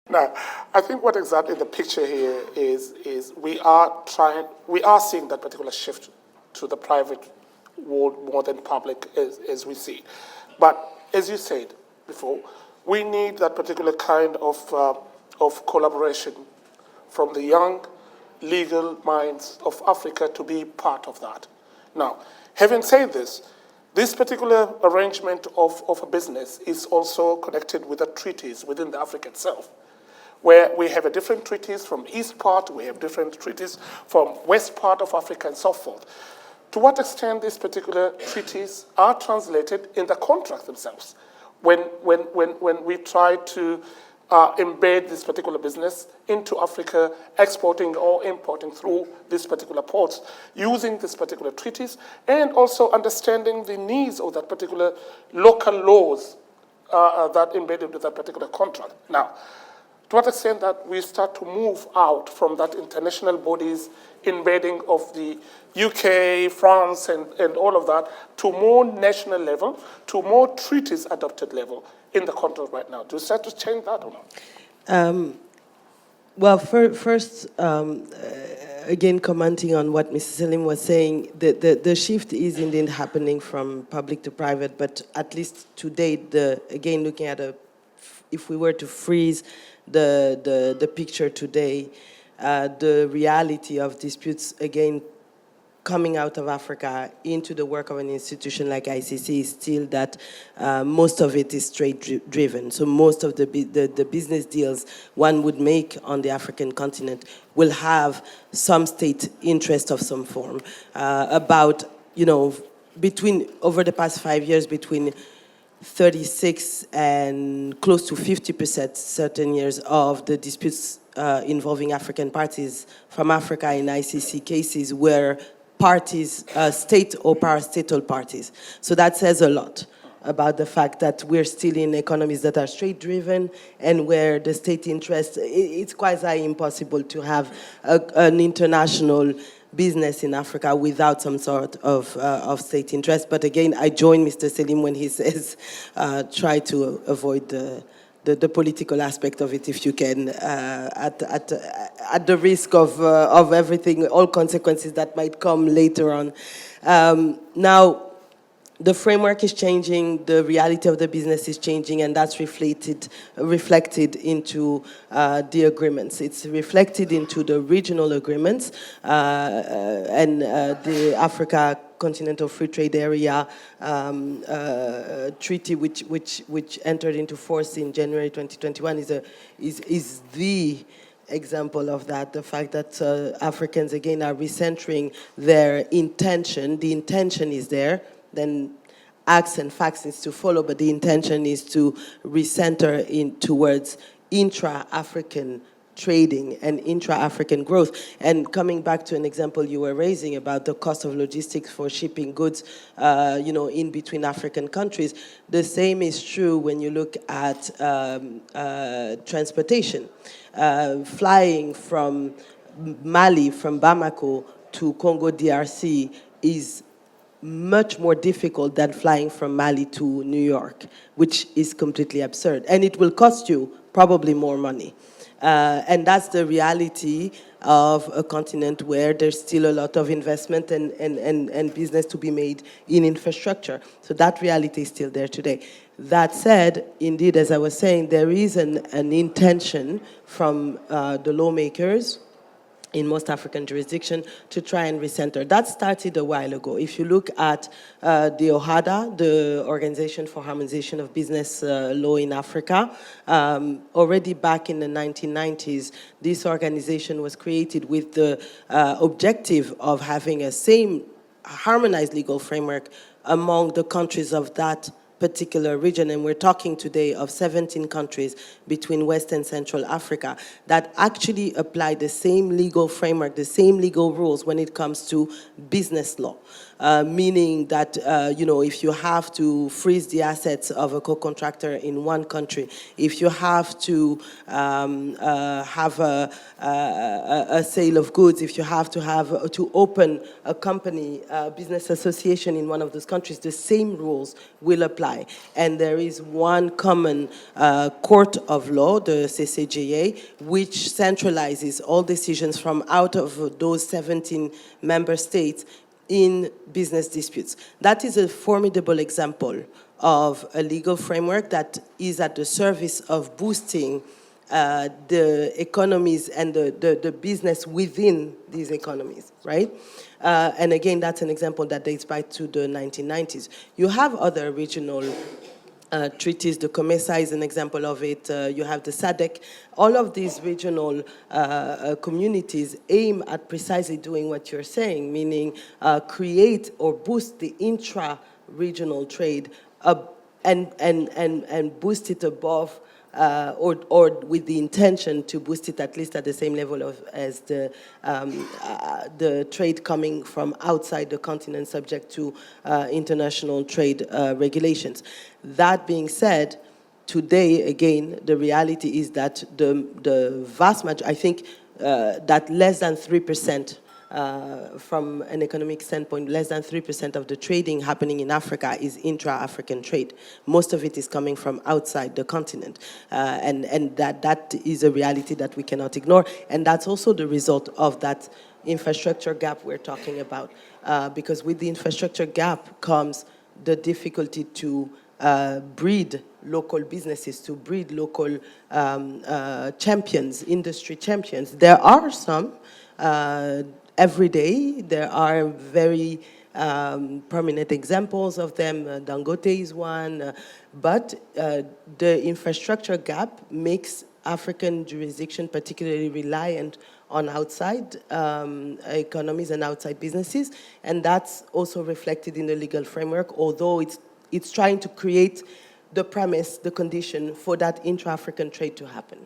Now, I think what exactly the picture here is we are seeing that particular shift to the private world more than public as we see. But as you said before, we need that particular kind of collaboration from the young legal minds of Africa to be part of that. Now, having said this particular arrangement of a business is also connected with the treaties within the Africa itself, where we have a different treaties from east part, we have different treaties from west part of Africa and so forth. To what extent these particular treaties are translated in the contracts themselves when we try to embed this particular business into Africa, exporting or importing through these particular ports, using these particular treaties, and also understanding the needs of that particular local laws that embedded with that particular contract. Now, to what extent that we start to move out from that international bodies embedding of the UK, France, and all of that to more national level, to more treaties adopted level in the contract right now. Do you start to change that or not? Well, first, again, commenting on what Mr. Selim was saying, the shift is indeed happening from public to private, but at least to date, again, looking at if we were to freeze the picture today, the reality of disputes, again, coming out of Africa into the work of an institution like ICC is still that most of it is trade-driven. So most of the business deals one would make on the African continent will have some state interest of some form. Over the past 5 years, between 36 and close to 50% certain years of the disputes involving African parties from Africa in ICC cases were parties, state or parastatal parties. So that says a lot about the fact that we're still in economies that are state-driven and where the state interest, it's quasi-impossible to have an international business in Africa without some sort of state interest. But again, I join Mr. Selim when he says try to avoid the political aspect of it if you can, at the risk of everything, all consequences that might come later on. Now, the framework is changing, the reality of the business is changing, and that's reflected into the agreements. It's reflected into the regional agreements and the Africa Continental Free Trade Area treaty, which entered into force in January 2021, is the example of that. The fact that Africans again are recentering their intention. The intention is there. Then acts and facts needs to follow, but the intention is to recenter towards intra-African trading and intra-African growth. And coming back to an example you were raising about the cost of logistics for shipping goods, in between African countries, the same is true when you look at transportation. Flying from Mali, from Bamako to Congo DRC is much more difficult than flying from Mali to New York, which is completely absurd. And it will cost you probably more money. And that's the reality of a continent where there's still a lot of investment and business to be made in infrastructure. So that reality is still there today. That said, indeed, as I was saying, there is an intention from the lawmakers in most African jurisdictions to try and recenter. That started a while ago. If you look at the OHADA, the Organization for Harmonization of Business Law in Africa, already back in the 1990s, this organization was created with the objective of having a same harmonized legal framework among the countries of that particular region, and we're talking today of 17 countries between West and Central Africa that actually apply the same legal framework, the same legal rules when it comes to business law. Meaning that, if you have to freeze the assets of a co-contractor in one country, if you have to have a sale of goods, if you have to open a company, business association in one of those countries, the same rules will apply. apply. And there is one common court of law, the CCJA, which centralizes all decisions from out of those 17 member states in business disputes. That is a formidable example of a legal framework that is at the service of boosting the economies and the business within these economies, right? And again, that's an example that dates back to the 1990s. You have other regional treaties. The COMESA is an example of it. You have the SADC. All of these regional communities aim at precisely doing what you're saying, meaning create or boost the intra-regional trade and boost it above or with the intention to boost it at least at the same level as the trade coming from outside the continent subject to international trade regulations. That being said, today, again, the reality is that the vast majority, I think that less than 3%, from an economic standpoint, less than 3% of the trading happening in Africa is intra-African trade. Most of it is coming from outside the continent. And that is a reality that we cannot ignore. And that's also the result of that infrastructure gap we're talking about. Because with the infrastructure gap comes the difficulty to breed local businesses, to breed local champions, industry champions. There are some. Every day, there are very prominent examples of them. Dangote is one. But the infrastructure gap makes African jurisdiction particularly reliant on outside economies and outside businesses. And that's also reflected in the legal framework, although it's trying to create the premise, the condition for that intra-African trade to happen.